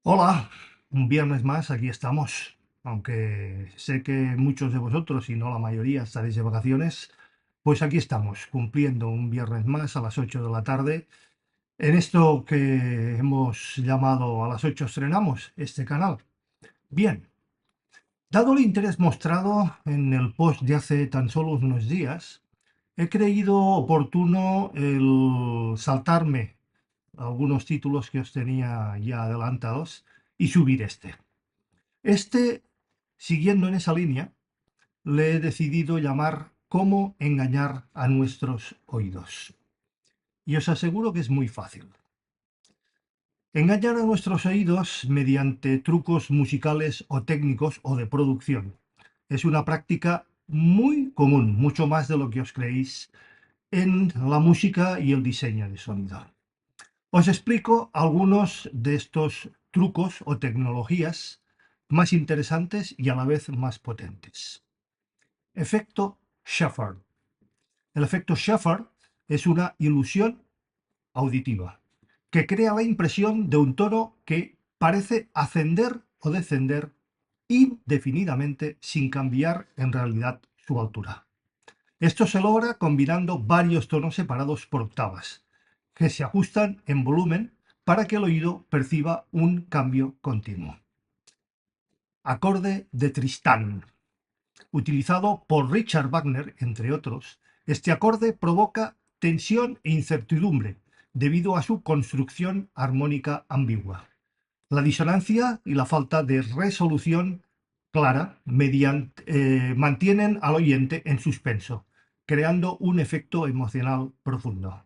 Hola, un viernes más, aquí estamos. Aunque sé que muchos de vosotros, y no la mayoría, estaréis de vacaciones, pues aquí estamos, cumpliendo un viernes más a las 8 de la tarde. En esto que hemos llamado A las 8 estrenamos este canal. Bien, dado el interés mostrado en el post de hace tan solo unos días, he creído oportuno el saltarme algunos títulos que os tenía ya adelantados y subir este. Este, siguiendo en esa línea, le he decidido llamar Cómo engañar a nuestros oídos. Y os aseguro que es muy fácil. Engañar a nuestros oídos mediante trucos musicales o técnicos o de producción. Es una práctica muy común, mucho más de lo que os creéis, en la música y el diseño de sonido. Os explico algunos de estos trucos o tecnologías más interesantes y a la vez más potentes. Efecto Shepard. El efecto Shepard es una ilusión auditiva que crea la impresión de un tono que parece ascender o descender indefinidamente sin cambiar en realidad su altura. Esto se logra combinando varios tonos separados por octavas, que se ajustan en volumen para que el oído perciba un cambio continuo. Acorde de Tristán. Utilizado por Richard Wagner, entre otros, este acorde provoca tensión e incertidumbre debido a su construcción armónica ambigua. La disonancia y la falta de resolución clara mantienen al oyente en suspenso, creando un efecto emocional profundo.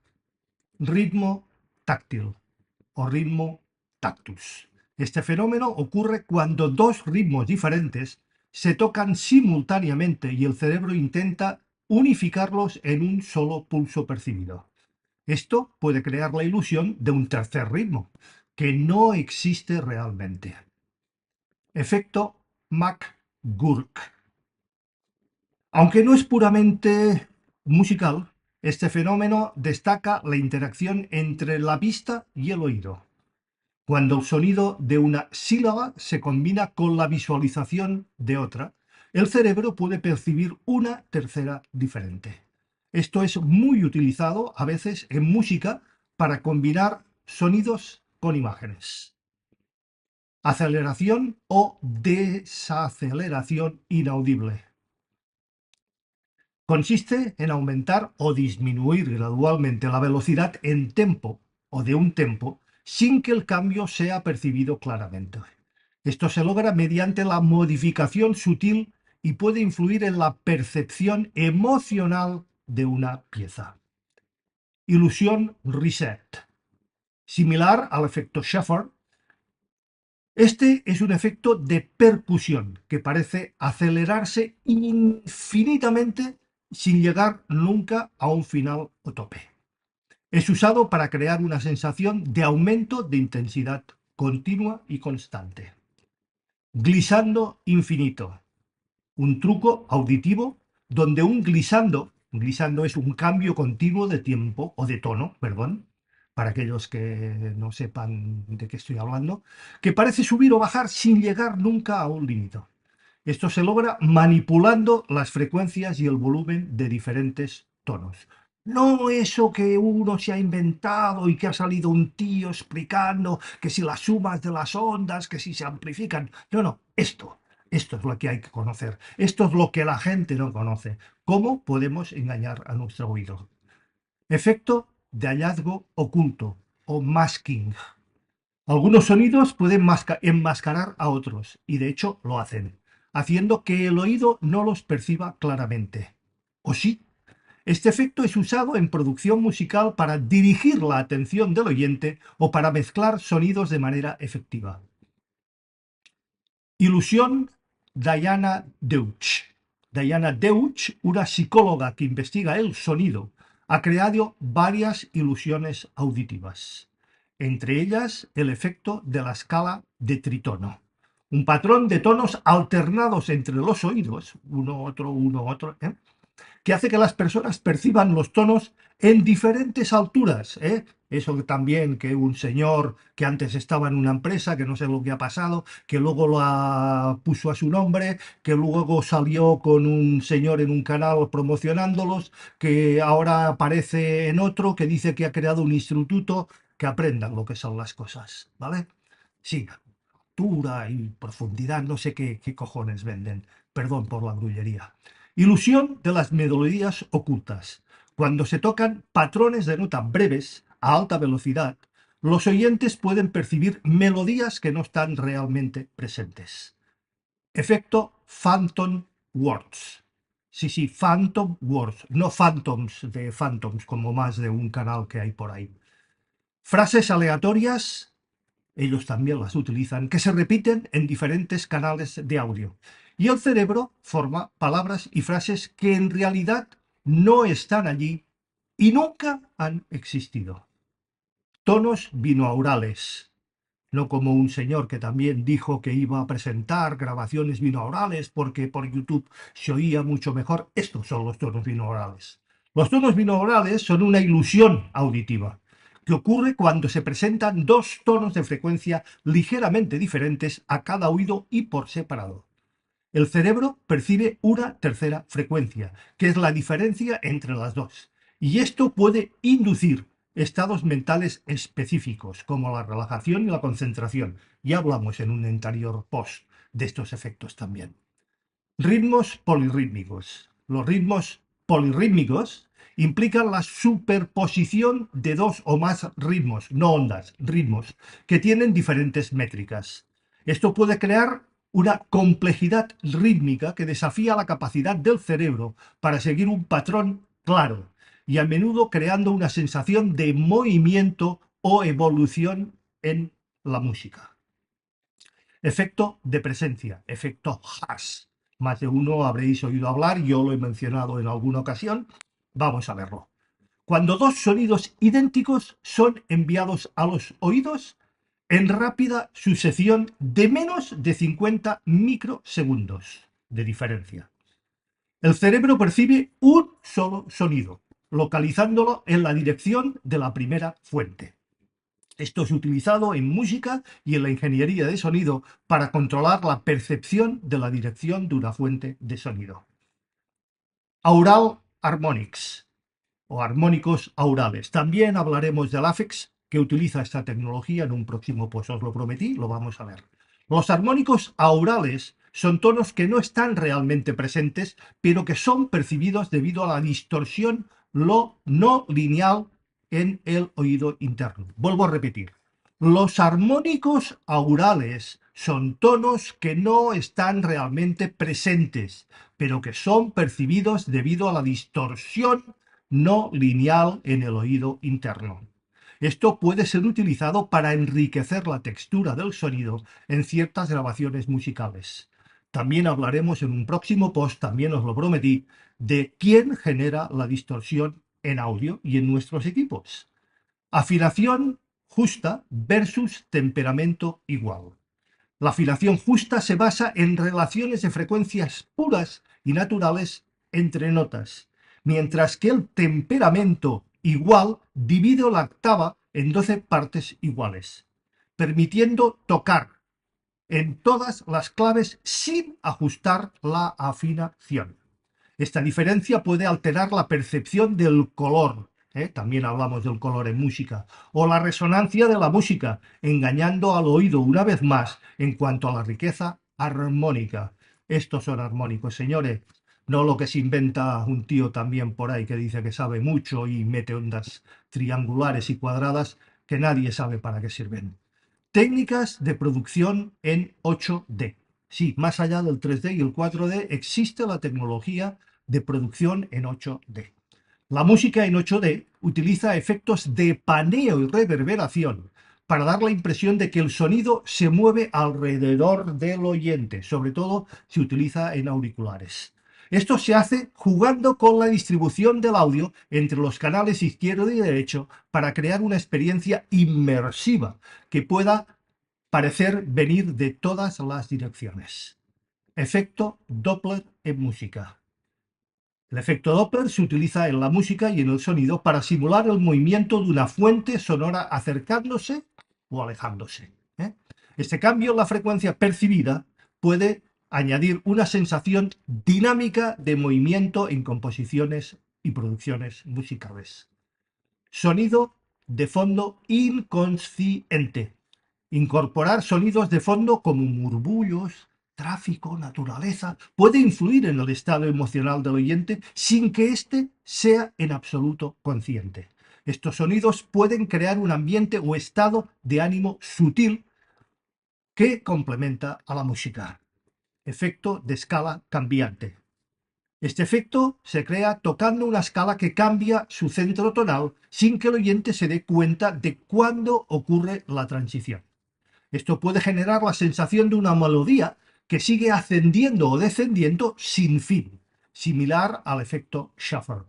Ritmo táctil o ritmo tactus. Este fenómeno ocurre cuando dos ritmos diferentes se tocan simultáneamente y el cerebro intenta unificarlos en un solo pulso percibido. Esto puede crear la ilusión de un tercer ritmo, que no existe realmente. Efecto McGurk. Aunque no es puramente musical, este fenómeno destaca la interacción entre la vista y el oído, cuando el sonido de una sílaba se combina con la visualización de otra, el cerebro puede percibir una tercera diferente. Esto es muy utilizado a veces en música para combinar sonidos con imágenes. Aceleración o desaceleración inaudible. Consiste en aumentar o disminuir gradualmente la velocidad en tempo o de un tempo sin que el cambio sea percibido claramente. Esto se logra mediante la modificación sutil y puede influir en la percepción emocional de una pieza. Ilusión reset. Similar al efecto Shepard, este es un efecto de percusión que parece acelerarse infinitamente sin llegar nunca a un final o tope. Es usado para crear una sensación de aumento de intensidad continua y constante. Glissando infinito, un truco auditivo donde un glissando es un cambio continuo de tiempo o de tono, perdón, para aquellos que no sepan de qué estoy hablando, que parece subir o bajar sin llegar nunca a un límite. Esto se logra manipulando las frecuencias y el volumen de diferentes tonos. No eso que uno se ha inventado y que ha salido un tío explicando que si las sumas de las ondas, que si se amplifican. No, no, esto. Esto es lo que hay que conocer. Esto es lo que la gente no conoce. ¿Cómo podemos engañar a nuestro oído? Efecto de hallazgo oculto o masking. Algunos sonidos pueden enmascarar a otros, y de hecho lo hacen, haciendo que el oído no los perciba claramente. ¿O sí? Este efecto es usado en producción musical para dirigir la atención del oyente o para mezclar sonidos de manera efectiva. Ilusión Diana Deutsch. Diana Deutsch, una psicóloga que investiga el sonido, ha creado varias ilusiones auditivas, entre ellas el efecto de la escala de tritono, un patrón de tonos alternados entre los oídos, uno, otro, que hace que las personas perciban los tonos en diferentes alturas, ¿eh? Eso también, que un señor que antes estaba en una empresa, que no sé lo que ha pasado, que luego la puso a su nombre, que luego salió con un señor en un canal promocionándolos, que ahora aparece en otro, que dice que ha creado un instituto, que aprendan lo que son las cosas, ¿vale? Sí, altura y profundidad, no sé qué cojones venden, perdón por la grullería. Ilusión de las melodías ocultas. Cuando se tocan patrones de nota breves a alta velocidad, los oyentes pueden percibir melodías que no están realmente presentes. Efecto Phantom Words. Sí, sí, Phantom Words, no Phantoms de Phantoms, como más de un canal que hay por ahí. Frases aleatorias, ellos también las utilizan, que se repiten en diferentes canales de audio. Y el cerebro forma palabras y frases que en realidad no están allí y nunca han existido. Tonos binaurales. No como un señor que también dijo que iba a presentar grabaciones binaurales porque por YouTube se oía mucho mejor. Estos son los tonos binaurales. Los tonos binaurales son una ilusión auditiva que ocurre cuando se presentan dos tonos de frecuencia ligeramente diferentes a cada oído y por separado. El cerebro percibe una tercera frecuencia, que es la diferencia entre las dos, y esto puede inducir estados mentales específicos, como la relajación y la concentración. Ya hablamos en un anterior post de estos efectos también. Ritmos polirrítmicos. Los ritmos polirrítmicos implican la superposición de dos o más ritmos, no ondas, ritmos, que tienen diferentes métricas. Esto puede crear una complejidad rítmica que desafía la capacidad del cerebro para seguir un patrón claro y a menudo creando una sensación de movimiento o evolución en la música. Efecto de presencia, efecto Haas. Más de uno habréis oído hablar, yo lo he mencionado en alguna ocasión. Vamos a verlo. Cuando dos sonidos idénticos son enviados a los oídos en rápida sucesión de menos de 50 microsegundos de diferencia. El cerebro percibe un solo sonido, localizándolo en la dirección de la primera fuente. Esto es utilizado en música y en la ingeniería de sonido para controlar la percepción de la dirección de una fuente de sonido. Aural Harmonics o armónicos aurales. También hablaremos del AFEX que utiliza esta tecnología en un próximo post, os lo prometí, lo vamos a ver. Los armónicos aurales son tonos que no están realmente presentes, pero que son percibidos debido a la distorsión no lineal en el oído interno. Vuelvo a repetir. Los armónicos aurales son tonos que no están realmente presentes, pero que son percibidos debido a la distorsión no lineal en el oído interno. Esto puede ser utilizado para enriquecer la textura del sonido en ciertas grabaciones musicales. También hablaremos en un próximo post, también os lo prometí, de quién genera la distorsión en audio y en nuestros equipos. Afinación justa versus temperamento igual. La afinación justa se basa en relaciones de frecuencias puras y naturales entre notas, mientras que el temperamento igual divide la octava en 12 partes iguales, permitiendo tocar en todas las claves sin ajustar la afinación. Esta diferencia puede alterar la percepción del color, también hablamos del color en música, o la resonancia de la música, engañando al oído una vez más en cuanto a la riqueza armónica. Estos son armónicos, señores, no lo que se inventa un tío también por ahí que dice que sabe mucho y mete ondas triangulares y cuadradas que nadie sabe para qué sirven. Técnicas de producción en 8D. Sí, más allá del 3D y el 4D existe la tecnología de producción en 8D. La música en 8D utiliza efectos de paneo y reverberación para dar la impresión de que el sonido se mueve alrededor del oyente, sobre todo si utiliza en auriculares. Esto se hace jugando con la distribución del audio entre los canales izquierdo y derecho para crear una experiencia inmersiva que pueda parecer venir de todas las direcciones. Efecto Doppler en música. El efecto Doppler se utiliza en la música y en el sonido para simular el movimiento de una fuente sonora acercándose o alejándose. ¿eh? Este cambio en la frecuencia percibida puede añadir una sensación dinámica de movimiento en composiciones y producciones musicales. Sonido de fondo inconsciente. Incorporar sonidos de fondo como murmullos, tráfico, naturaleza, puede influir en el estado emocional del oyente sin que éste sea en absoluto consciente. Estos sonidos pueden crear un ambiente o estado de ánimo sutil que complementa a la música. Efecto de escala cambiante. Este efecto se crea tocando una escala que cambia su centro tonal sin que el oyente se dé cuenta de cuándo ocurre la transición. Esto puede generar la sensación de una melodía que sigue ascendiendo o descendiendo sin fin, similar al efecto shuffle.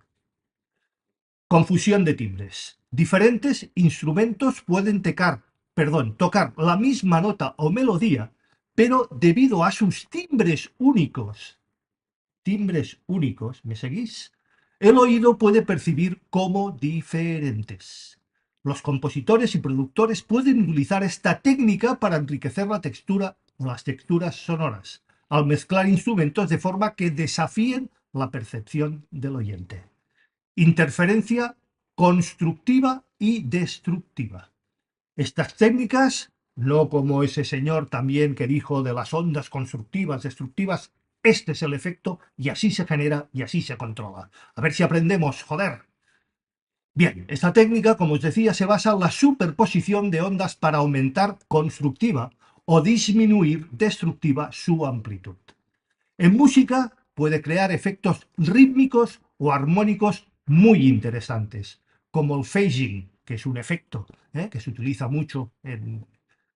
Confusión de timbres. Diferentes instrumentos pueden tocar la misma nota o melodía, pero debido a sus timbres únicos, ¿me seguís? El oído puede percibir como diferentes. Los compositores y productores pueden utilizar esta técnica para enriquecer la textura o las texturas sonoras, al mezclar instrumentos de forma que desafíen la percepción del oyente. Interferencia constructiva y destructiva. Estas técnicas, no como ese señor también que dijo de las ondas constructivas, destructivas, este es el efecto y así se genera y así se controla. A ver si aprendemos, joder. Bien, esta técnica, como os decía, se basa en la superposición de ondas para aumentar constructiva o disminuir destructiva su amplitud. En música puede crear efectos rítmicos o armónicos muy interesantes, como el phasing, que es un efecto que se utiliza mucho en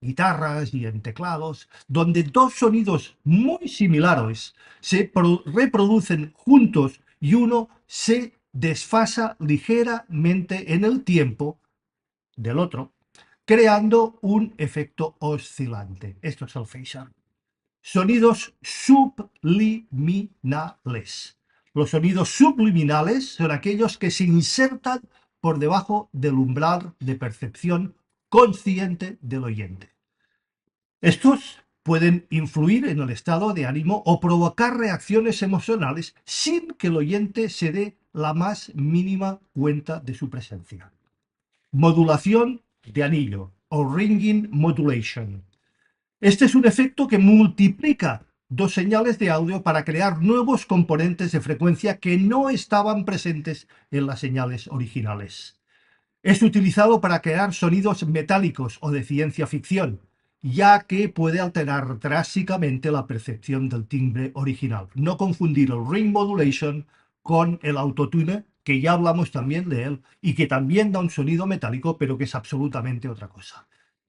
guitarras y en teclados, donde dos sonidos muy similares se reproducen juntos y uno se desfasa ligeramente en el tiempo del otro, creando un efecto oscilante. Esto es el phasing. Sonidos subliminales. Los sonidos subliminales son aquellos que se insertan por debajo del umbral de percepción consciente del oyente. Estos pueden influir en el estado de ánimo o provocar reacciones emocionales sin que el oyente se dé la más mínima cuenta de su presencia. Modulación de anillo o ringing modulation. Este es un efecto que multiplica dos señales de audio para crear nuevos componentes de frecuencia que no estaban presentes en las señales originales. Es utilizado para crear sonidos metálicos o de ciencia ficción, ya que puede alterar drásticamente la percepción del timbre original. No confundir el ring modulation con el autotune, que ya hablamos también de él, y que también da un sonido metálico, pero que es absolutamente otra cosa.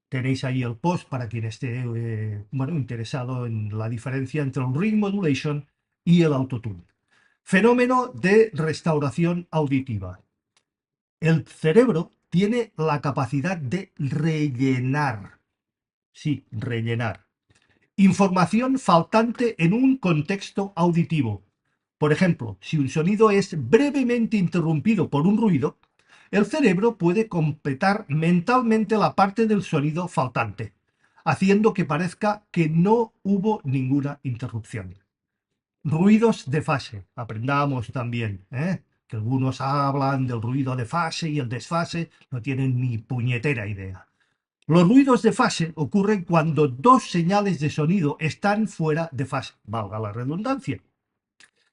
Tenéis ahí el post para quien esté interesado en la diferencia entre el ring modulation y el autotune. Fenómeno de restauración auditiva. El cerebro tiene la capacidad de rellenar, sí, rellenar, información faltante en un contexto auditivo. Por ejemplo, si un sonido es brevemente interrumpido por un ruido, el cerebro puede completar mentalmente la parte del sonido faltante, haciendo que parezca que no hubo ninguna interrupción. Ruidos de fase, aprendamos también, que algunos hablan del ruido de fase y el desfase, no tienen ni puñetera idea. Los ruidos de fase ocurren cuando dos señales de sonido están fuera de fase, valga la redundancia.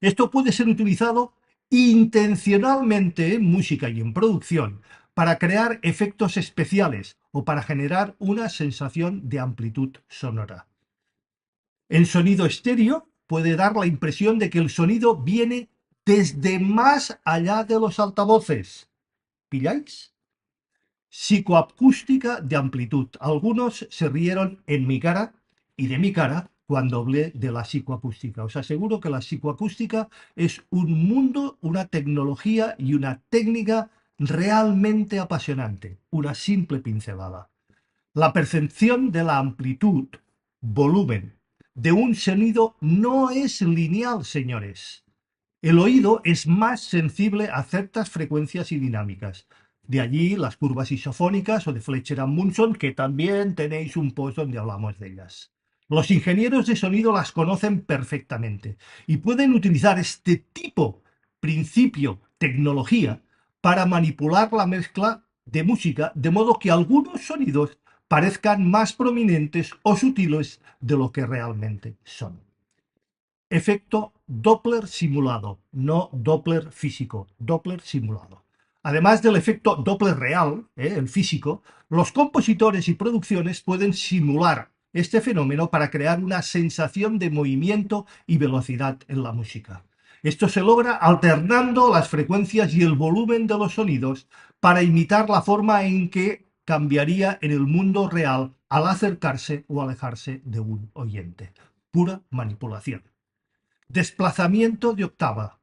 Esto puede ser utilizado intencionalmente en música y en producción para crear efectos especiales o para generar una sensación de amplitud sonora. En sonido estéreo puede dar la impresión de que el sonido viene desde más allá de los altavoces. ¿Pilláis? Psicoacústica de amplitud. Algunos se rieron en mi cara y de mi cara cuando hablé de la psicoacústica. Os aseguro que la psicoacústica es un mundo, una tecnología y una técnica realmente apasionante. Una simple pincelada. La percepción de la amplitud, volumen, de un sonido no es lineal, señores. El oído es más sensible a ciertas frecuencias y dinámicas. De allí las curvas isofónicas o de Fletcher and Munson, que también tenéis un post donde hablamos de ellas. Los ingenieros de sonido las conocen perfectamente y pueden utilizar este tipo, principio, tecnología, para manipular la mezcla de música de modo que algunos sonidos parezcan más prominentes o sutiles de lo que realmente son. Efecto Doppler simulado, no Doppler físico, Doppler simulado. Además del efecto Doppler real, el físico, los compositores y producciones pueden simular este fenómeno para crear una sensación de movimiento y velocidad en la música. Esto se logra alternando las frecuencias y el volumen de los sonidos para imitar la forma en que cambiaría en el mundo real al acercarse o alejarse de un oyente. Pura manipulación. Desplazamiento de octava,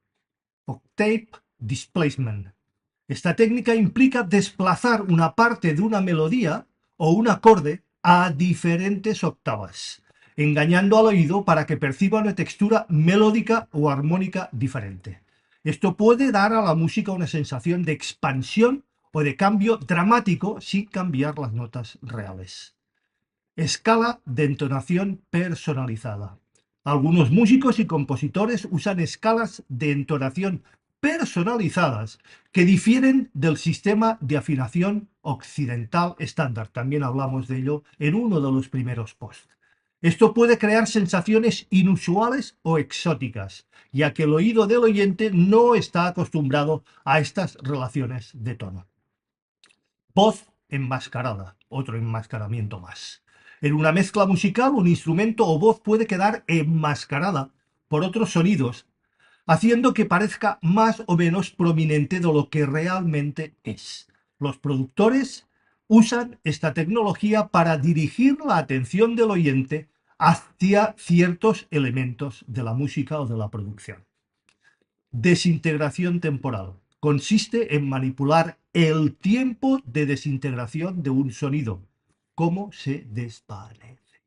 octave displacement. Esta técnica implica desplazar una parte de una melodía o un acorde a diferentes octavas, engañando al oído para que perciba una textura melódica o armónica diferente. Esto puede dar a la música una sensación de expansión o de cambio dramático sin cambiar las notas reales. Escala de entonación personalizada. Algunos músicos y compositores usan escalas de entonación personalizadas que difieren del sistema de afinación occidental estándar. También hablamos de ello en uno de los primeros posts. Esto puede crear sensaciones inusuales o exóticas, ya que el oído del oyente no está acostumbrado a estas relaciones de tono. Voz enmascarada, otro enmascaramiento más. En una mezcla musical, un instrumento o voz puede quedar enmascarada por otros sonidos, haciendo que parezca más o menos prominente de lo que realmente es. Los productores usan esta tecnología para dirigir la atención del oyente hacia ciertos elementos de la música o de la producción. Desintegración temporal. Consiste en manipular el tiempo de desintegración de un sonido, cómo se desvanece,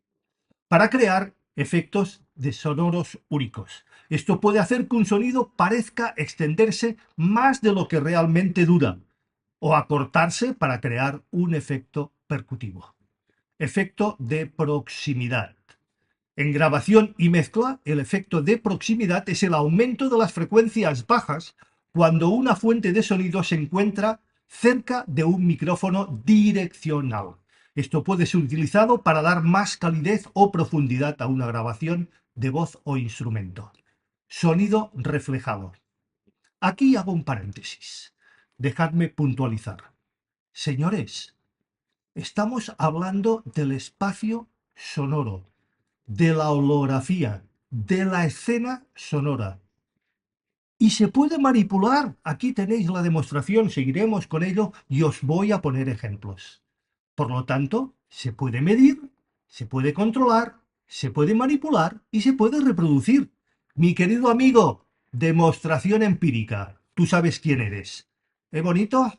para crear efectos de sonoros únicos. Esto puede hacer que un sonido parezca extenderse más de lo que realmente dura, o acortarse para crear un efecto percutivo. Efecto de proximidad. En grabación y mezcla, el efecto de proximidad es el aumento de las frecuencias bajas cuando una fuente de sonido se encuentra cerca de un micrófono direccional. Esto puede ser utilizado para dar más calidez o profundidad a una grabación de voz o instrumento. Sonido reflejado. Aquí hago un paréntesis. Dejadme puntualizar. Señores, estamos hablando del espacio sonoro, de la holografía, de la escena sonora. Y se puede manipular. Aquí tenéis la demostración, seguiremos con ello y os voy a poner ejemplos. Por lo tanto, se puede medir, se puede controlar, se puede manipular y se puede reproducir. Mi querido amigo, demostración empírica. Tú sabes quién eres. ¿Es bonito?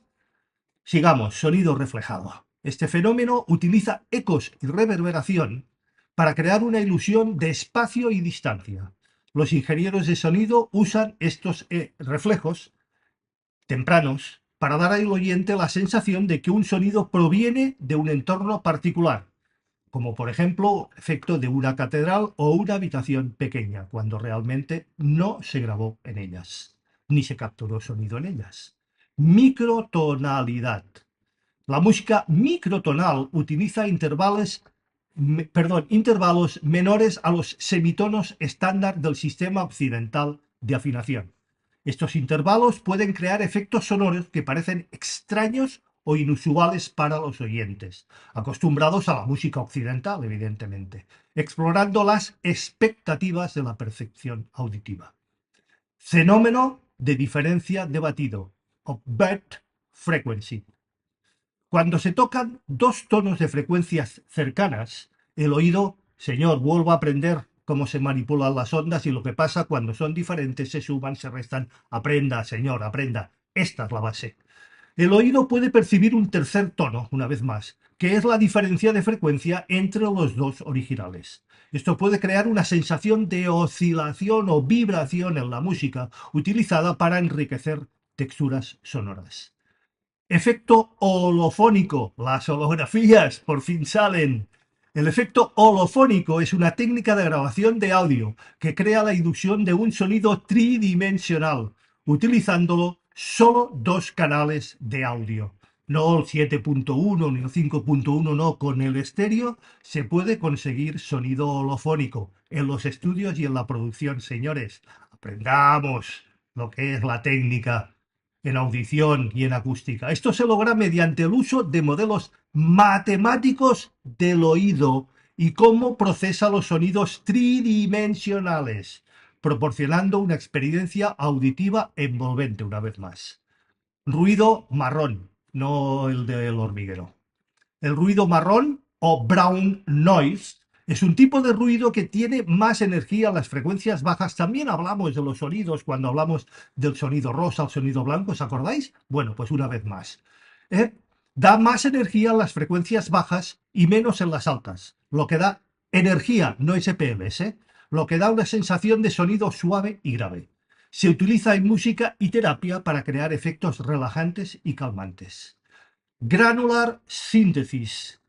Sigamos, sonido reflejado. Este fenómeno utiliza ecos y reverberación para crear una ilusión de espacio y distancia. Los ingenieros de sonido usan estos reflejos tempranos para dar al oyente la sensación de que un sonido proviene de un entorno particular, como por ejemplo el efecto de una catedral o una habitación pequeña, cuando realmente no se grabó en ellas, ni se capturó sonido en ellas. Microtonalidad. La música microtonal utiliza intervalos menores a los semitonos estándar del sistema occidental de afinación. Estos intervalos pueden crear efectos sonoros que parecen extraños o inusuales para los oyentes, acostumbrados a la música occidental, evidentemente, explorando las expectativas de la percepción auditiva. Fenómeno de diferencia de batido, of bed frequency. Cuando se tocan dos tonos de frecuencias cercanas, el oído, señor, vuelvo a aprender cómo se manipulan las ondas y lo que pasa cuando son diferentes, se suman, se restan. Aprenda, señor, aprenda. Esta es la base. El oído puede percibir un tercer tono, una vez más, que es la diferencia de frecuencia entre los dos originales. Esto puede crear una sensación de oscilación o vibración en la música, utilizada para enriquecer texturas sonoras. Efecto holofónico. Las holografías por fin salen. El efecto holofónico es una técnica de grabación de audio que crea la ilusión de un sonido tridimensional, utilizándolo solo dos canales de audio. No el 7.1 ni el 5.1, no. Con el estéreo se puede conseguir sonido holofónico en los estudios y en la producción, señores. Aprendamos lo que es la técnica en audición y en acústica. Esto se logra mediante el uso de modelos matemáticos del oído y cómo procesa los sonidos tridimensionales, proporcionando una experiencia auditiva envolvente una vez más. Ruido marrón, no el del hormiguero. El ruido marrón o brown noise es un tipo de ruido que tiene más energía en las frecuencias bajas. También hablamos de los sonidos cuando hablamos del sonido rosa, el sonido blanco, ¿os acordáis? Bueno, pues una vez más. ¿Eh? Da más energía en las frecuencias bajas y menos en las altas, lo que da energía, no SPLs, lo que da una sensación de sonido suave y grave. Se utiliza en música y terapia para crear efectos relajantes y calmantes. Granular Synthesis.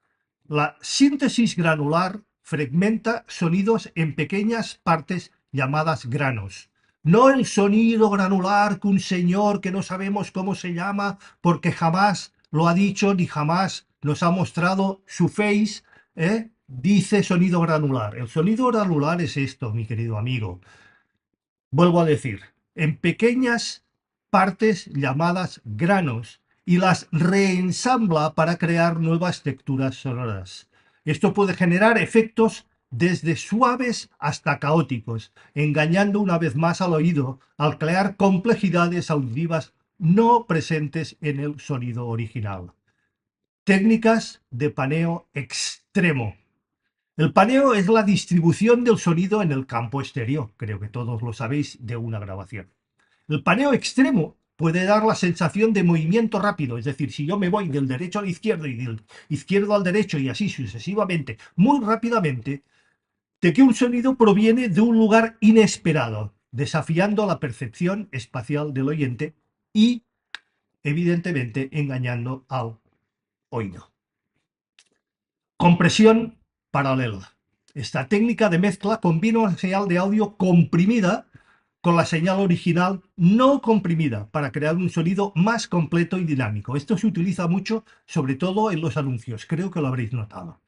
La síntesis granular fragmenta sonidos en pequeñas partes llamadas granos. No el sonido granular que un señor que no sabemos cómo se llama porque jamás lo ha dicho ni jamás nos ha mostrado su face, dice sonido granular. El sonido granular es esto, mi querido amigo. Vuelvo a decir, en pequeñas partes llamadas granos y las reensambla para crear nuevas texturas sonoras. Esto puede generar efectos desde suaves hasta caóticos, engañando una vez más al oído al crear complejidades auditivas no presentes en el sonido original. Técnicas de paneo extremo. El paneo es la distribución del sonido en el campo estéreo, creo que todos lo sabéis de una grabación. El paneo extremo puede dar la sensación de movimiento rápido, es decir, si yo me voy del derecho al izquierdo y del izquierdo al derecho y así sucesivamente, muy rápidamente, de que un sonido proviene de un lugar inesperado, desafiando la percepción espacial del oyente y, evidentemente, engañando al oído. Compresión paralela. Esta técnica de mezcla combina una señal de audio comprimida con la señal original no comprimida para crear un sonido más completo y dinámico. Esto se utiliza mucho, sobre todo en los anuncios, creo que lo habréis notado.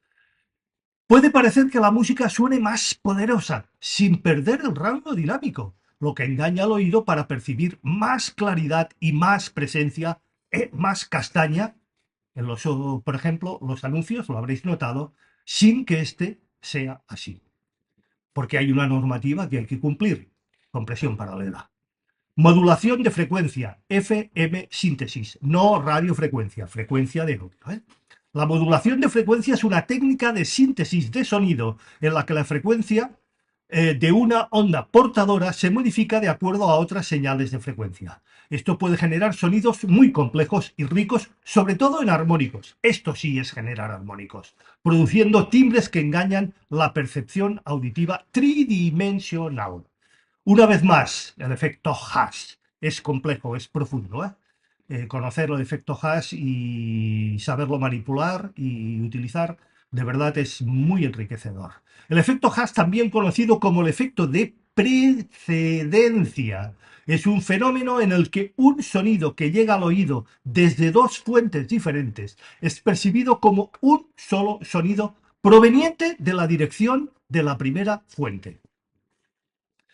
Puede parecer que la música suene más poderosa, sin perder el rango dinámico, lo que engaña al oído para percibir más claridad y más presencia, más castaña en los, por ejemplo, los anuncios, lo habréis notado, sin que este sea así. Porque hay una normativa que hay que cumplir. Compresión paralela. Modulación de frecuencia, FM síntesis, no radiofrecuencia, frecuencia de audio. La modulación de frecuencia es una técnica de síntesis de sonido en la que la frecuencia de una onda portadora se modifica de acuerdo a otras señales de frecuencia. Esto puede generar sonidos muy complejos y ricos, sobre todo en armónicos. Esto sí es generar armónicos, produciendo timbres que engañan la percepción auditiva tridimensional. Una vez más, el efecto Hash es complejo, es profundo. Conocer el efecto Hash y saberlo manipular y utilizar, de verdad es muy enriquecedor. El efecto Hash, también conocido como el efecto de precedencia, es un fenómeno en el que un sonido que llega al oído desde dos fuentes diferentes es percibido como un solo sonido proveniente de la dirección de la primera fuente.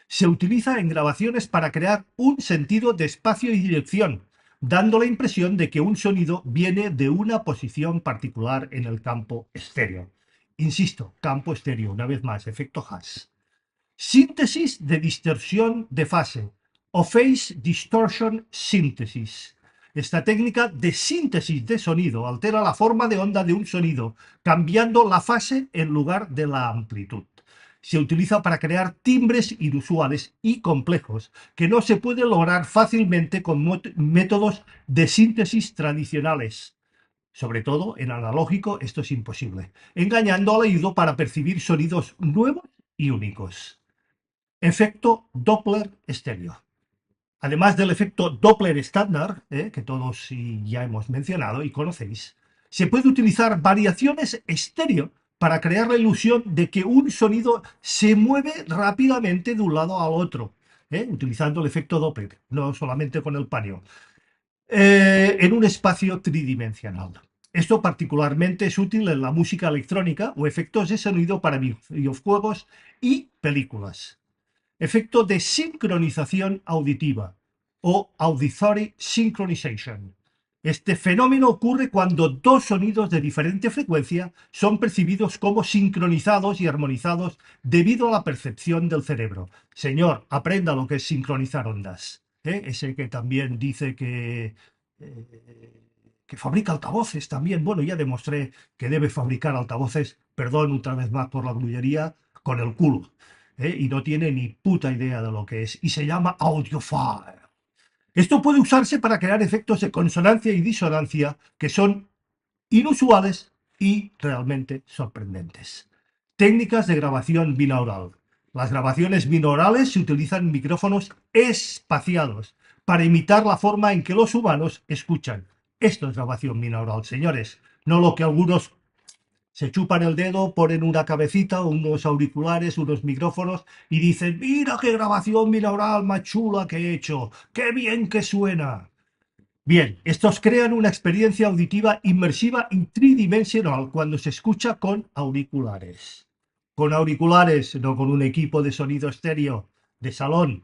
Se utiliza en grabaciones para crear un sentido de espacio y dirección, dando la impresión de que un sonido viene de una posición particular en el campo estéreo. Insisto, campo estéreo, una vez más, efecto Hash. Síntesis de distorsión de fase o Phase Distortion Synthesis. Esta técnica de síntesis de sonido altera la forma de onda de un sonido, cambiando la fase en lugar de la amplitud. Se utiliza para crear timbres inusuales y complejos que no se pueden lograr fácilmente con métodos de síntesis tradicionales. Sobre todo en analógico esto es imposible, engañando al oído para percibir sonidos nuevos y únicos. Efecto Doppler estéreo. Además del efecto Doppler estándar, que todos ya hemos mencionado y conocéis, se puede utilizar variaciones estéreo para crear la ilusión de que un sonido se mueve rápidamente de un lado al otro, utilizando el efecto Doppler, no solamente con el paneo, en un espacio tridimensional. Esto particularmente es útil en la música electrónica o efectos de sonido para videojuegos y películas. Efecto de sincronización auditiva o auditory synchronization. Este fenómeno ocurre cuando dos sonidos de diferente frecuencia son percibidos como sincronizados y armonizados debido a la percepción del cerebro. Señor, aprenda lo que es sincronizar ondas. Ese que también dice que fabrica altavoces también. Bueno, ya demostré que debe fabricar altavoces, perdón otra vez más por la grullería, con el culo. Y no tiene ni puta idea de lo que es. Y se llama audiophile. Esto puede usarse para crear efectos de consonancia y disonancia que son inusuales y realmente sorprendentes. Técnicas de grabación binaural. Las grabaciones binaurales se utilizan micrófonos espaciados para imitar la forma en que los humanos escuchan. Esto es grabación binaural, señores, no lo que algunos se chupan el dedo, ponen una cabecita, unos auriculares, unos micrófonos y dicen, mira qué grabación binaural más chula que he hecho, qué bien que suena. Bien, estos crean una experiencia auditiva inmersiva y tridimensional cuando se escucha con auriculares. Con auriculares, no con un equipo de sonido estéreo de salón.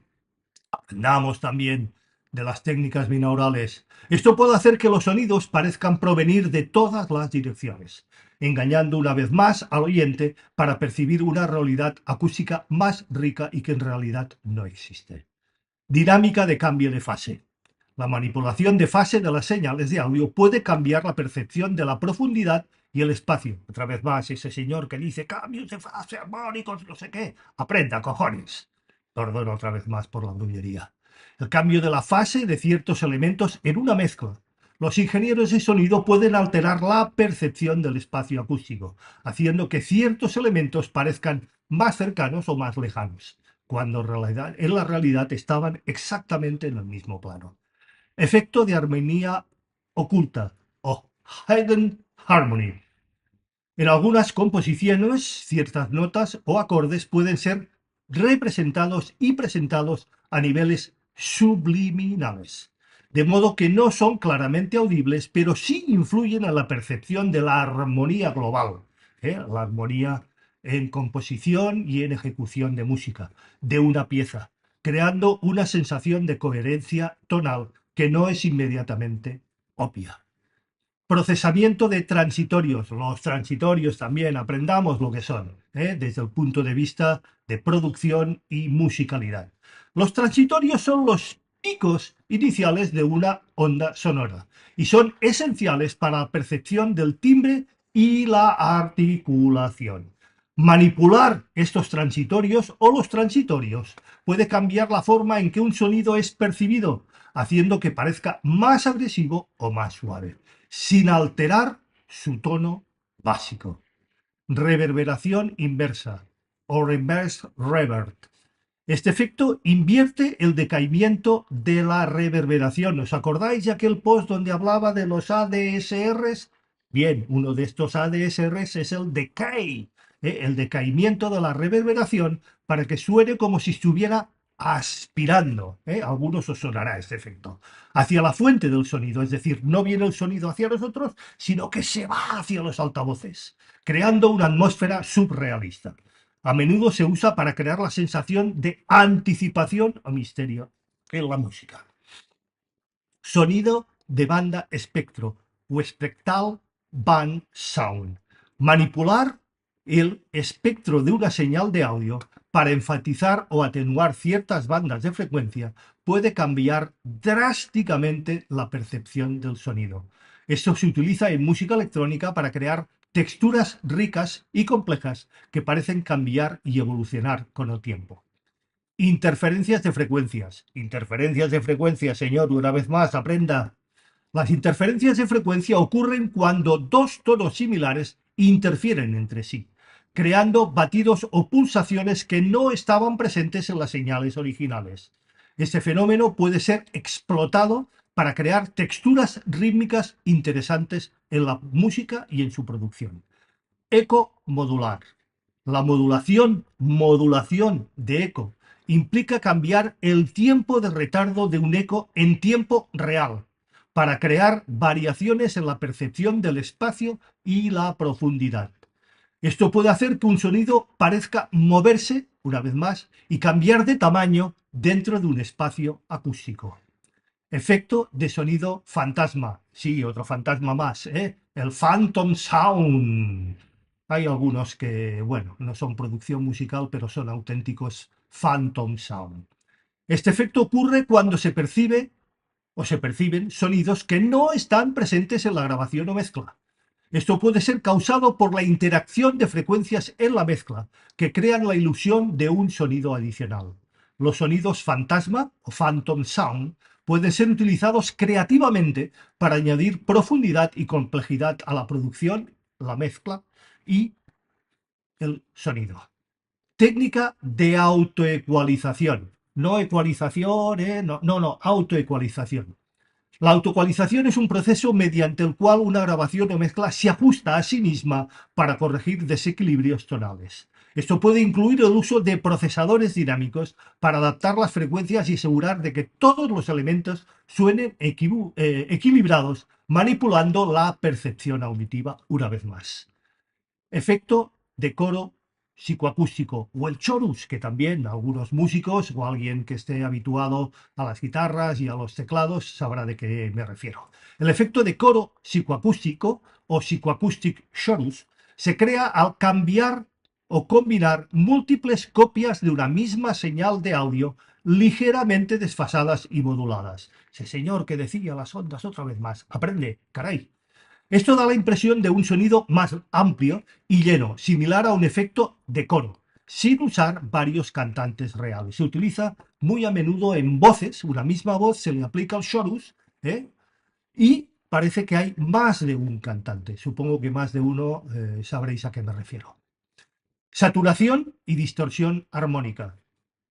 Aprendamos también de las técnicas binaurales. Esto puede hacer que los sonidos parezcan provenir de todas las direcciones, engañando una vez más al oyente para percibir una realidad acústica más rica y que en realidad no existe. Dinámica de cambio de fase. La manipulación de fase de las señales de audio puede cambiar la percepción de la profundidad y el espacio. Otra vez más, ese señor que dice cambios de fase armónicos, no sé qué. Aprenda, cojones. Perdón otra vez más por la grullería. El cambio de la fase de ciertos elementos en una mezcla. Los ingenieros de sonido pueden alterar la percepción del espacio acústico, haciendo que ciertos elementos parezcan más cercanos o más lejanos, cuando en la realidad estaban exactamente en el mismo plano. Efecto de armonía oculta o hidden harmony. En algunas composiciones, ciertas notas o acordes pueden ser representados y presentados a niveles subliminales, de modo que no son claramente audibles, pero sí influyen en la percepción de la armonía global, la armonía en composición y en ejecución de música, de una pieza, creando una sensación de coherencia tonal que no es inmediatamente obvia. Procesamiento de transitorios. Los transitorios también aprendamos lo que son, desde el punto de vista de producción y musicalidad. Los transitorios son los picos iniciales de una onda sonora y son esenciales para la percepción del timbre y la articulación. Manipular estos transitorios o los transitorios puede cambiar la forma en que un sonido es percibido, haciendo que parezca más agresivo o más suave, sin alterar su tono básico. Reverberación inversa o reverse reverb. Este efecto invierte el decaimiento de la reverberación. ¿Os acordáis de aquel post donde hablaba de los ADSRs? Bien, uno de estos ADSRs es el decay, el decaimiento de la reverberación para que suene como si estuviera aspirando. A algunos os sonará este efecto. Hacia la fuente del sonido, es decir, no viene el sonido hacia nosotros, sino que se va hacia los altavoces, creando una atmósfera surrealista. A menudo se usa para crear la sensación de anticipación o misterio en la música. Sonido de banda espectro o spectral band sound. Manipular el espectro de una señal de audio para enfatizar o atenuar ciertas bandas de frecuencia puede cambiar drásticamente la percepción del sonido. Esto se utiliza en música electrónica para crear texturas ricas y complejas que parecen cambiar y evolucionar con el tiempo. Interferencias de frecuencias. Interferencias de frecuencias, señor, una vez más, aprenda. Las interferencias de frecuencia ocurren cuando dos tonos similares interfieren entre sí, creando batidos o pulsaciones que no estaban presentes en las señales originales. Este fenómeno puede ser explotado para crear texturas rítmicas interesantes en la música y en su producción. Eco modular. La modulación de eco, implica cambiar el tiempo de retardo de un eco en tiempo real para crear variaciones en la percepción del espacio y la profundidad. Esto puede hacer que un sonido parezca moverse, una vez más, y cambiar de tamaño dentro de un espacio acústico. Efecto de sonido fantasma. Sí, otro fantasma más, ¿eh? El Phantom Sound. Hay algunos que, bueno, no son producción musical, pero son auténticos Phantom Sound. Este efecto ocurre cuando se percibe o se perciben sonidos que no están presentes en la grabación o mezcla. Esto puede ser causado por la interacción de frecuencias en la mezcla, que crean la ilusión de un sonido adicional. Los sonidos fantasma o phantom sound pueden ser utilizados creativamente para añadir profundidad y complejidad a la producción, la mezcla y el sonido. Técnica de autoecualización. No ecualización, no, autoecualización. La autoecualización es un proceso mediante el cual una grabación o mezcla se ajusta a sí misma para corregir desequilibrios tonales. Esto puede incluir el uso de procesadores dinámicos para adaptar las frecuencias y asegurar de que todos los elementos suenen equilibrados, manipulando la percepción auditiva una vez más. Efecto de coro psicoacústico o el chorus, que también algunos músicos o alguien que esté habituado a las guitarras y a los teclados sabrá de qué me refiero. El efecto de coro psicoacústico o psychoacoustic chorus se crea al cambiar o combinar múltiples copias de una misma señal de audio ligeramente desfasadas y moduladas. Ese señor que decía las ondas otra vez más. Aprende, caray. Esto da la impresión de un sonido más amplio y lleno, similar a un efecto de coro, sin usar varios cantantes reales. Se utiliza muy a menudo en voces, una misma voz se le aplica el chorus, ¿eh? Y parece que hay más de un cantante. Supongo que más de uno sabréis a qué me refiero. Saturación y distorsión armónica.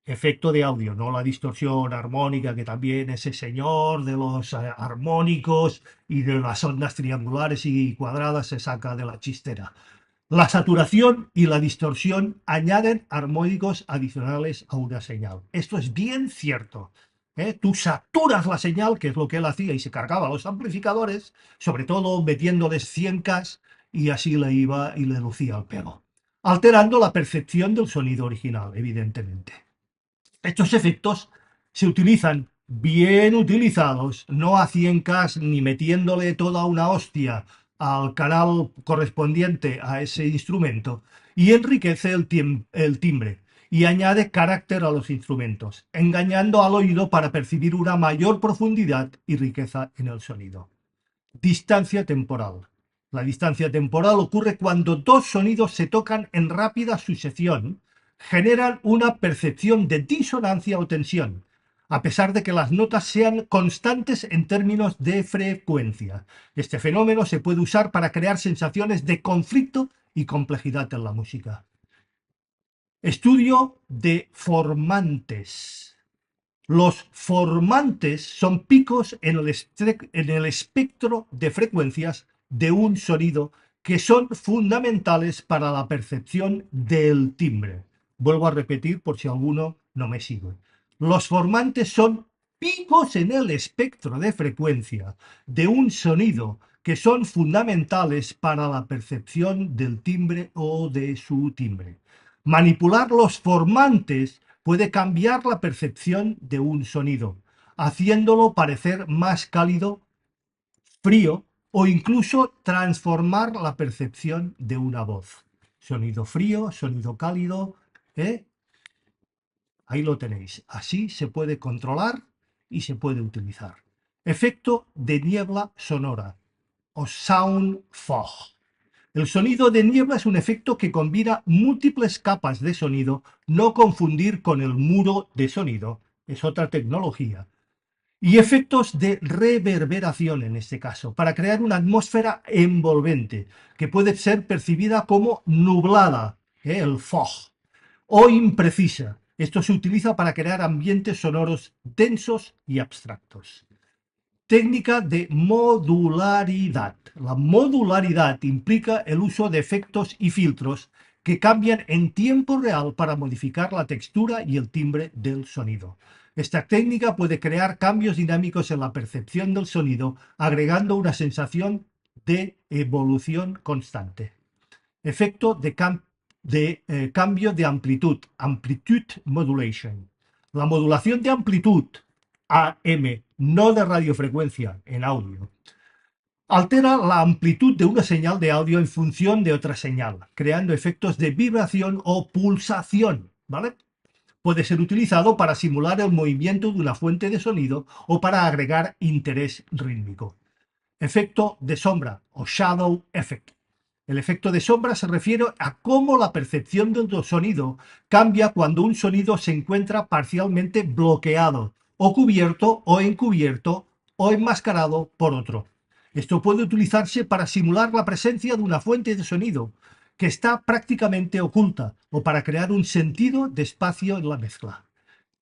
Efecto de audio, no la distorsión armónica que también ese señor de los armónicos y de las ondas triangulares y cuadradas se saca de la chistera. La saturación y la distorsión añaden armónicos adicionales a una señal. Esto es bien cierto. Tú saturas la señal, que es lo que él hacía, y se cargaba los amplificadores, sobre todo metiéndoles 100K y así le iba y le lucía el pelo, alterando la percepción del sonido original, evidentemente. Estos efectos se utilizan bien utilizados, no a 100K ni metiéndole toda una hostia al canal correspondiente a ese instrumento, y enriquece el timbre y añade carácter a los instrumentos, engañando al oído para percibir una mayor profundidad y riqueza en el sonido. Distancia temporal. La distancia temporal ocurre cuando dos sonidos se tocan en rápida sucesión, generan una percepción de disonancia o tensión, a pesar de que las notas sean constantes en términos de frecuencia. Este fenómeno se puede usar para crear sensaciones de conflicto y complejidad en la música. Estudio de formantes. Los formantes son picos en el espectro de frecuencias de un sonido que son fundamentales para la percepción del timbre. Vuelvo a repetir por si alguno no me sigue. Los formantes son picos en el espectro de frecuencia de un sonido que son fundamentales para la percepción del timbre o de su timbre. Manipular los formantes puede cambiar la percepción de un sonido, haciéndolo parecer más cálido, frío o incluso transformar la percepción de una voz. Sonido frío, sonido cálido, ¿eh? Ahí lo tenéis. Así se puede controlar y se puede utilizar. Efecto de niebla sonora o sound fog. El sonido de niebla es un efecto que combina múltiples capas de sonido, no confundir con el muro de sonido, es otra tecnología. Y efectos de reverberación en este caso, para crear una atmósfera envolvente, que puede ser percibida como nublada, el fog, o imprecisa. Esto se utiliza para crear ambientes sonoros densos y abstractos. Técnica de modularidad. La modularidad implica el uso de efectos y filtros que cambian en tiempo real para modificar la textura y el timbre del sonido. Esta técnica puede crear cambios dinámicos en la percepción del sonido, agregando una sensación de evolución constante. Efecto de cambio de amplitud, amplitude modulation. La modulación de amplitud, AM, no de radiofrecuencia en audio, altera la amplitud de una señal de audio en función de otra señal, creando efectos de vibración o pulsación, ¿vale? Puede ser utilizado para simular el movimiento de una fuente de sonido o para agregar interés rítmico. Efecto de sombra o shadow effect. El efecto de sombra se refiere a cómo la percepción del sonido cambia cuando un sonido se encuentra parcialmente bloqueado, o cubierto, o encubierto, o enmascarado por otro. Esto puede utilizarse para simular la presencia de una fuente de sonido que está prácticamente oculta, o para crear un sentido de espacio en la mezcla.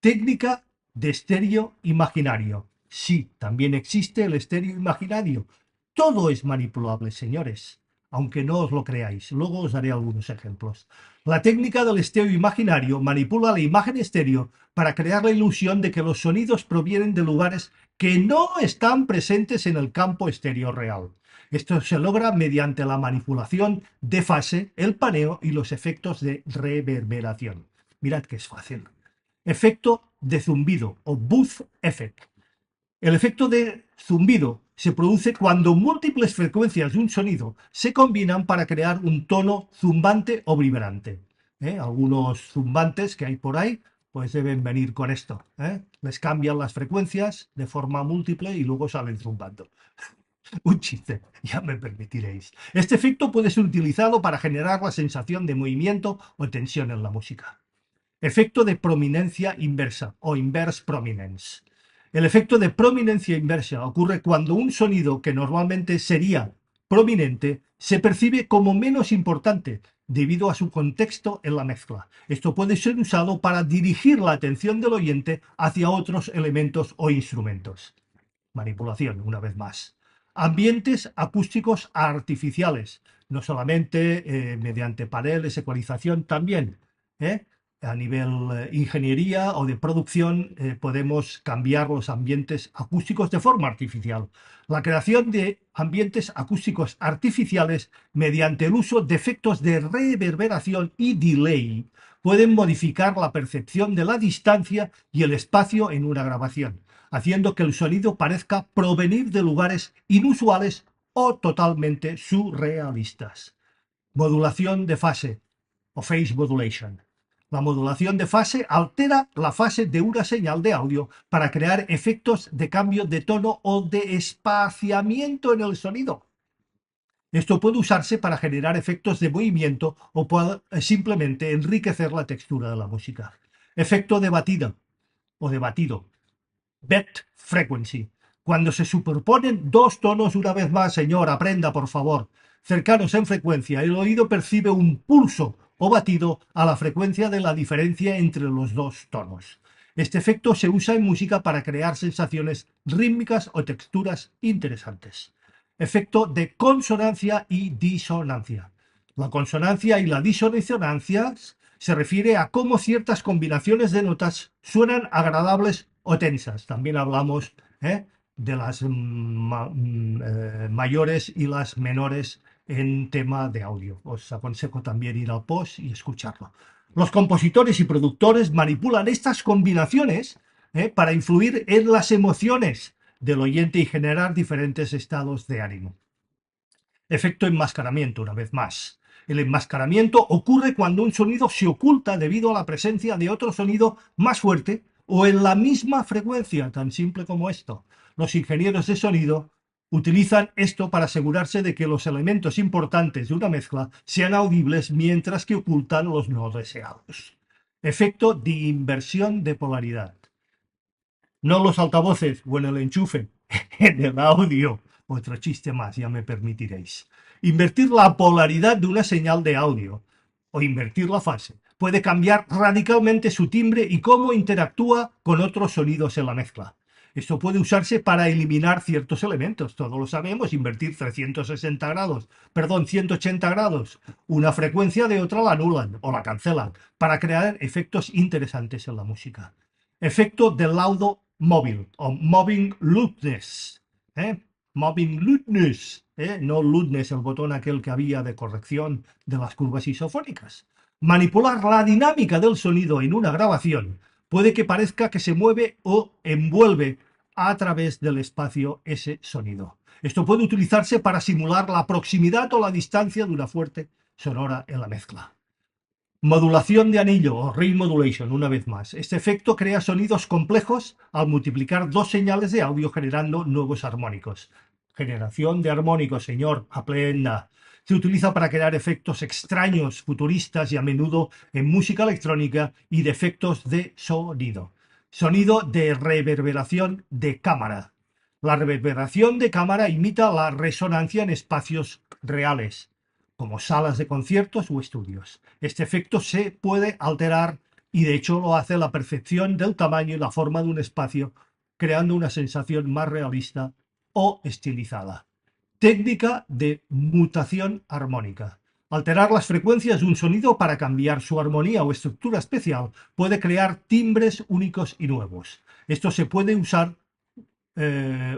Técnica de estéreo imaginario. Sí, también existe el estéreo imaginario. Todo es manipulable, señores, aunque no os lo creáis. Luego os daré algunos ejemplos. La técnica del estéreo imaginario manipula la imagen estéreo para crear la ilusión de que los sonidos provienen de lugares que no están presentes en el campo estéreo real. Esto se logra mediante la manipulación de fase, el paneo y los efectos de reverberación. Mirad que es fácil. Efecto de zumbido o buzz effect. El efecto de zumbido se produce cuando múltiples frecuencias de un sonido se combinan para crear un tono zumbante o vibrante. Algunos zumbantes que hay por ahí pues deben venir con esto. Les cambian las frecuencias de forma múltiple y luego salen zumbando. Un chiste, ya me permitiréis. Este efecto puede ser utilizado para generar la sensación de movimiento o tensión en la música. Efecto de prominencia inversa o inverse prominence. El efecto de prominencia inversa ocurre cuando un sonido que normalmente sería prominente se percibe como menos importante debido a su contexto en la mezcla. Esto puede ser usado para dirigir la atención del oyente hacia otros elementos o instrumentos. Manipulación, una vez más. Ambientes acústicos artificiales, no solamente mediante paneles, ecualización, también. A nivel ingeniería o de producción podemos cambiar los ambientes acústicos de forma artificial. La creación de ambientes acústicos artificiales mediante el uso de efectos de reverberación y delay pueden modificar la percepción de la distancia y el espacio en una grabación, haciendo que el sonido parezca provenir de lugares inusuales o totalmente surrealistas. Modulación de fase o phase modulation. La modulación de fase altera la fase de una señal de audio para crear efectos de cambio de tono o de espaciamiento en el sonido. Esto puede usarse para generar efectos de movimiento o puede simplemente enriquecer la textura de la música. Efecto de batida o de batido. Bed frequency. Cuando se superponen dos tonos, una vez más, señor, aprenda por favor, cercanos en frecuencia, el oído percibe un pulso o batido a la frecuencia de la diferencia entre los dos tonos. Este efecto se usa en música para crear sensaciones rítmicas o texturas interesantes. Efecto de consonancia y disonancia. La consonancia y la disonancia se refiere a cómo ciertas combinaciones de notas suenan agradables o tensas. También hablamos de las mayores y las menores en tema de audio. Os aconsejo también ir al post y escucharlo. Los compositores y productores manipulan estas combinaciones para influir en las emociones del oyente y generar diferentes estados de ánimo. Efecto enmascaramiento, una vez más. El enmascaramiento ocurre cuando un sonido se oculta debido a la presencia de otro sonido más fuerte o en la misma frecuencia, tan simple como esto. Los ingenieros de sonido Utilizan esto para asegurarse de que los elementos importantes de una mezcla sean audibles mientras que ocultan los no deseados. Efecto de inversión de polaridad. No los altavoces o en el enchufe, en el audio. Otro chiste más, ya me permitiréis. Invertir la polaridad de una señal de audio o invertir la fase puede cambiar radicalmente su timbre y cómo interactúa con otros sonidos en la mezcla. Esto puede usarse para eliminar ciertos elementos, todos lo sabemos, invertir 360 grados, perdón, 180 grados, una frecuencia de otra la anulan o la cancelan, para crear efectos interesantes en la música. Efecto del laudo móvil o moving loudness. Moving loudness, no loudness, el botón aquel que había de corrección de las curvas isofónicas. Manipular la dinámica del sonido en una grabación puede que parezca que se mueve o envuelve a través del espacio ese sonido. Esto puede utilizarse para simular la proximidad o la distancia de una fuente sonora en la mezcla. Modulación de anillo o ring modulation, una vez más. Este efecto crea sonidos complejos al multiplicar dos señales de audio generando nuevos armónicos. Generación de armónicos, señor, aprenda. Se utiliza para crear efectos extraños, futuristas y a menudo en música electrónica y de efectos de sonido. Sonido de reverberación de cámara. La reverberación de cámara imita la resonancia en espacios reales, como salas de conciertos o estudios. Este efecto se puede alterar y de hecho lo hace la percepción del tamaño y la forma de un espacio, creando una sensación más realista o estilizada. Técnica de mutación armónica. Alterar las frecuencias de un sonido para cambiar su armonía o estructura especial puede crear timbres únicos y nuevos. Esto se puede usar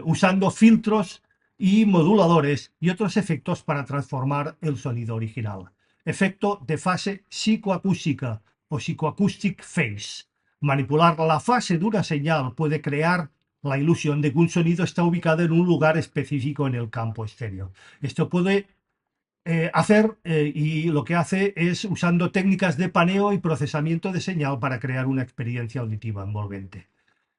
usando filtros y moduladores y otros efectos para transformar el sonido original. Efecto de fase psicoacústica o psychoacoustic phase. Manipular la fase de una señal puede crear la ilusión de que un sonido está ubicado en un lugar específico en el campo estéreo. Esto puede y lo que hace es usando técnicas de paneo y procesamiento de señal para crear una experiencia auditiva envolvente.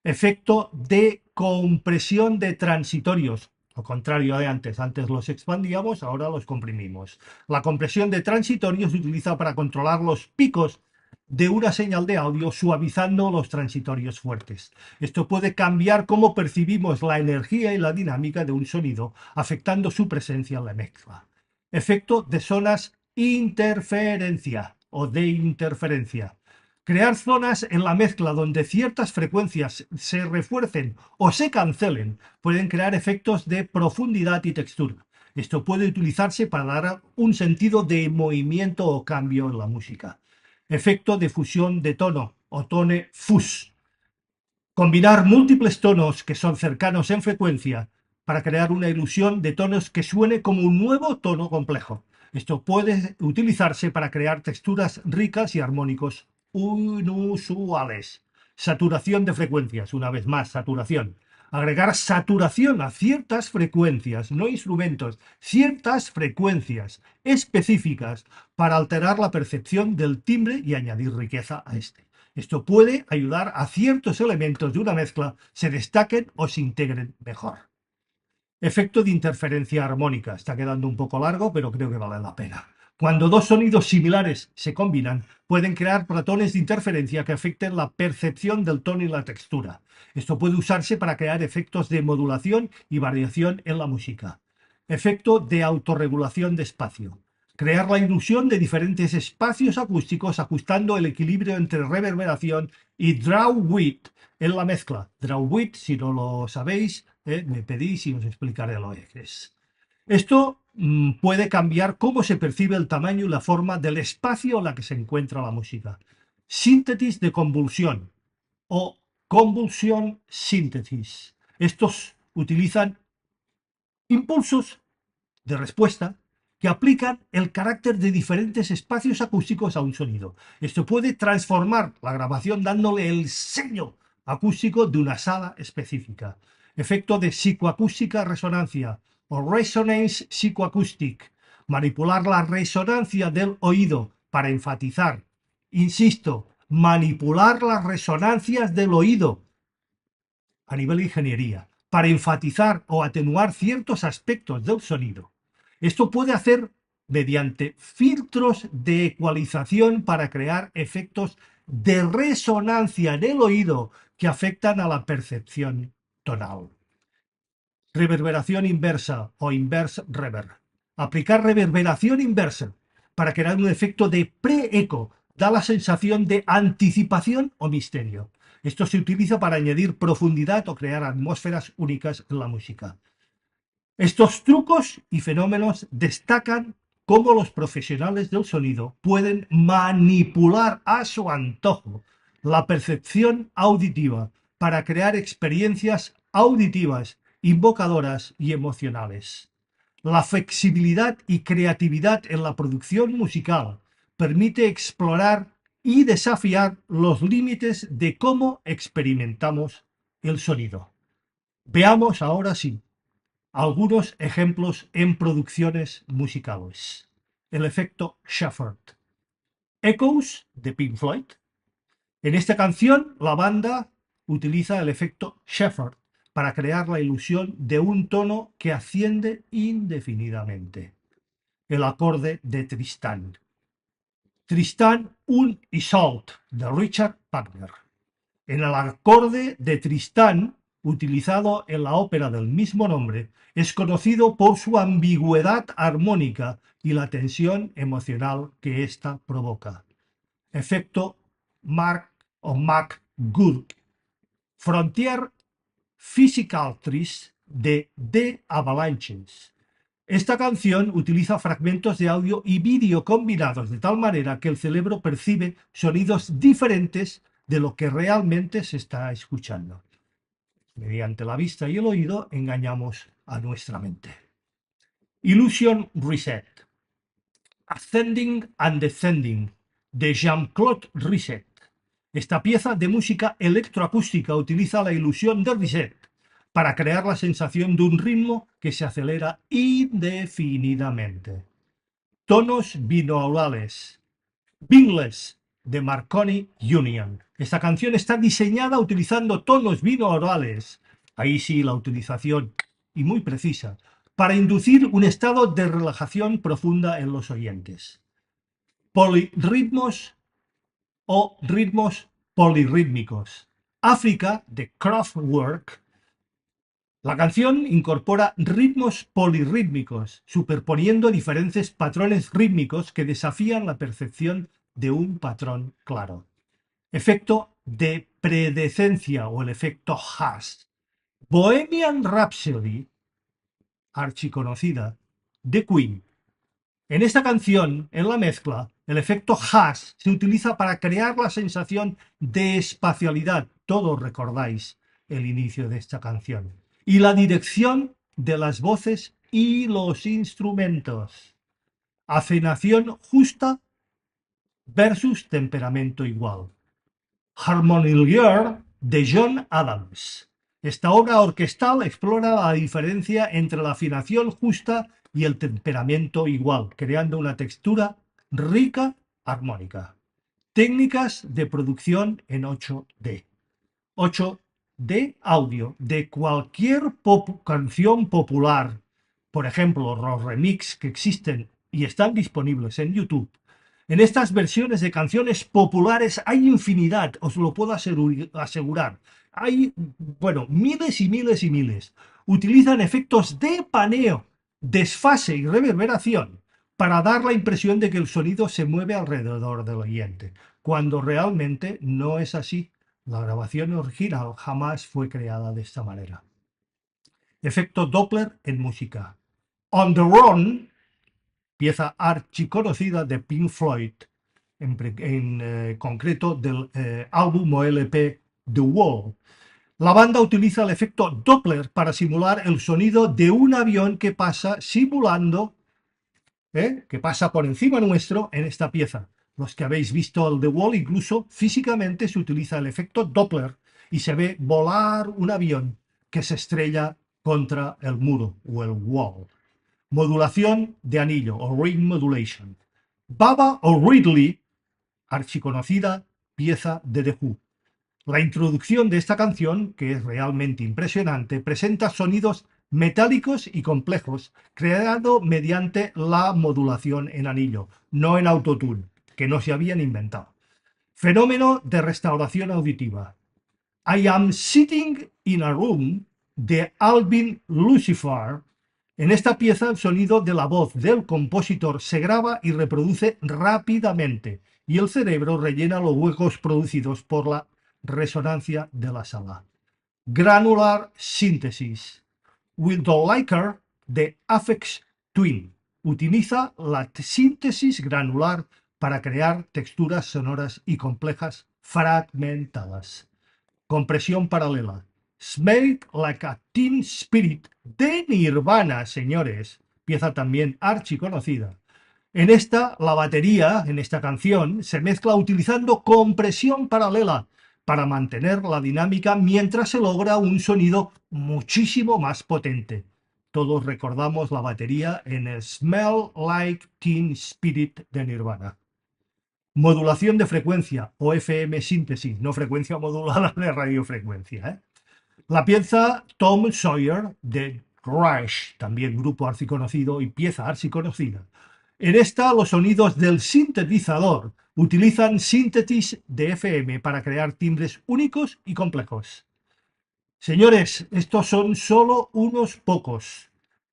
Efecto de compresión de transitorios. Lo contrario de antes. Antes los expandíamos, ahora los comprimimos. La compresión de transitorios se utiliza para controlar los picos de una señal de audio suavizando los transitorios fuertes. Esto puede cambiar cómo percibimos la energía y la dinámica de un sonido, afectando su presencia en la mezcla. Efecto de zonas interferencia o de interferencia. Crear zonas en la mezcla donde ciertas frecuencias se refuercen o se cancelen pueden crear efectos de profundidad y textura. Esto puede utilizarse para dar un sentido de movimiento o cambio en la música. Efecto de fusión de tono o tone fuzz. Combinar múltiples tonos que son cercanos en frecuencia para crear una ilusión de tonos que suene como un nuevo tono complejo. Esto puede utilizarse para crear texturas ricas y armónicos inusuales. Saturación de frecuencias, una vez más, saturación. Agregar saturación a ciertas frecuencias, no instrumentos, ciertas frecuencias específicas para alterar la percepción del timbre y añadir riqueza a este. Esto puede ayudar a ciertos elementos de una mezcla se destaquen o se integren mejor. Efecto de interferencia armónica. Está quedando un poco largo, pero creo que vale la pena. Cuando dos sonidos similares se combinan, pueden crear patrones de interferencia que afecten la percepción del tono y la textura. Esto puede usarse para crear efectos de modulación y variación en la música. Efecto de autorregulación de espacio. Crear la ilusión de diferentes espacios acústicos ajustando el equilibrio entre reverberación y draw width en la mezcla. Draw width, si no lo sabéis, me pedís y os explicaré lo que es. Esto puede cambiar cómo se percibe el tamaño y la forma del espacio en la que se encuentra la música. Síntesis de convulsión o convulsión síntesis. Estos utilizan impulsos de respuesta que aplican el carácter de diferentes espacios acústicos a un sonido. Esto puede transformar la grabación dándole el sello acústico de una sala específica. Efecto de psicoacústica resonancia o resonance psychoacoustic. Manipular la resonancia del oído para enfatizar. Insisto, manipular las resonancias del oído a nivel de ingeniería para enfatizar o atenuar ciertos aspectos del sonido. Esto puede hacer mediante filtros de ecualización para crear efectos de resonancia en el oído que afectan a la percepción tonal. Reverberación inversa o inverse reverb. Aplicar reverberación inversa para crear un efecto de pre-eco da la sensación de anticipación o misterio. Esto se utiliza para añadir profundidad o crear atmósferas únicas en la música. Estos trucos y fenómenos destacan cómo los profesionales del sonido pueden manipular a su antojo la percepción auditiva para crear experiencias auditivas, invocadoras y emocionales. La flexibilidad y creatividad en la producción musical permite explorar y desafiar los límites de cómo experimentamos el sonido. Veamos ahora sí algunos ejemplos en producciones musicales. El efecto Shepherd. Echoes de Pink Floyd. En esta canción, la banda utiliza el efecto Shepherd para crear la ilusión de un tono que asciende indefinidamente. El acorde de Tristán. Tristán und Isolde de Richard Wagner. En el acorde de Tristán, utilizado en la ópera del mismo nombre, es conocido por su ambigüedad armónica y la tensión emocional que ésta provoca. Efecto Mark o McGurk. Frontier Physical Trees de The Avalanches. Esta canción utiliza fragmentos de audio y vídeo combinados de tal manera que el cerebro percibe sonidos diferentes de lo que realmente se está escuchando. Mediante la vista y el oído engañamos a nuestra mente. Illusion Reset. Ascending and Descending de Jean-Claude Risset. Esta pieza de música electroacústica utiliza la ilusión de Risset para crear la sensación de un ritmo que se acelera indefinidamente. Tonos binaurales. Bingless de Marconi Union. Esta canción está diseñada utilizando tonos binaurales, ahí sí la utilización y muy precisa, para inducir un estado de relajación profunda en los oyentes. Polirritmos o ritmos polirrítmicos. África de Kraftwerk. La canción incorpora ritmos polirrítmicos, superponiendo diferentes patrones rítmicos que desafían la percepción de un patrón claro. Efecto de predecencia o el efecto Haas. Bohemian Rhapsody, archiconocida, de Queen. En esta canción, en la mezcla, el efecto Haas se utiliza para crear la sensación de espacialidad. Todos recordáis el inicio de esta canción. Y la dirección de las voces y los instrumentos. Afinación justa versus temperamento igual. Harmonieur de John Adams. Esta obra orquestal explora la diferencia entre la afinación justa y el temperamento igual, creando una textura rica, armónica. Técnicas de producción en 8D. 8D audio de cualquier canción popular, por ejemplo, los remix que existen y están disponibles en YouTube. En estas versiones de canciones populares hay infinidad, os lo puedo asegurar. Hay, bueno, miles y miles y miles. Utilizan efectos de paneo, desfase y reverberación para dar la impresión de que el sonido se mueve alrededor del oyente, cuando realmente no es así. La grabación original jamás fue creada de esta manera. Efecto Doppler en música. On the Run, pieza archiconocida de Pink Floyd, en concreto del álbum o LP The Wall. La banda utiliza el efecto Doppler para simular el sonido de un avión que pasa que pasa por encima nuestro en esta pieza. Los que habéis visto el The Wall, incluso físicamente se utiliza el efecto Doppler y se ve volar un avión que se estrella contra el muro o el wall. Modulación de anillo o ring modulation. Baba O'Ridley, archiconocida pieza de The Who. La introducción de esta canción, que es realmente impresionante, presenta sonidos metálicos y complejos, creado mediante la modulación en anillo, no en autotune, que no se habían inventado. Fenómeno de restauración auditiva. I Am Sitting in a Room de Alvin Lucifer. En esta pieza el sonido de la voz del compositor se graba y reproduce rápidamente y el cerebro rellena los huecos producidos por la resonancia de la sala. Granular Synthesis. With the Liker de Aphex Twin. Utiliza la síntesis granular para crear texturas sonoras y complejas fragmentadas. Compresión paralela. Smell Like a Teen Spirit de Nirvana, señores. Pieza también archiconocida. En esta, la batería, en esta canción, se mezcla utilizando compresión paralela para mantener la dinámica mientras se logra un sonido muchísimo más potente. Todos recordamos la batería en el Smell Like Teen Spirit de Nirvana. Modulación de frecuencia o FM síntesis, no frecuencia modulada de radiofrecuencia. La pieza Tom Sawyer de Rush, también grupo archiconocido y pieza archiconocida. En esta, los sonidos del sintetizador utilizan síntesis de FM para crear timbres únicos y complejos. Señores, estos son solo unos pocos.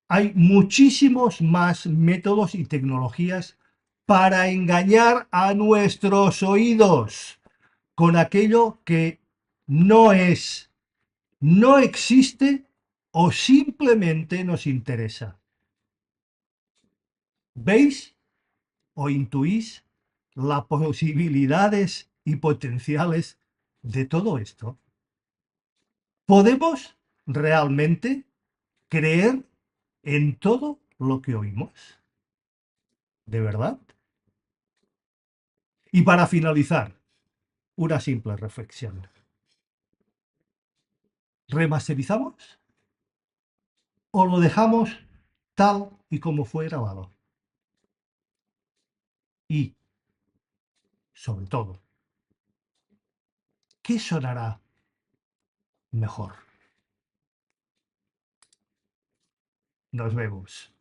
Hay muchísimos más métodos y tecnologías para engañar a nuestros oídos con aquello que no es, no existe o simplemente nos interesa. ¿Veis o intuís las posibilidades y potenciales de todo esto? ¿Podemos realmente creer en todo lo que oímos? ¿De verdad? Y para finalizar, una simple reflexión. ¿Remasterizamos o lo dejamos tal y como fue grabado? Y, sobre todo, ¿qué sonará mejor? Nos vemos.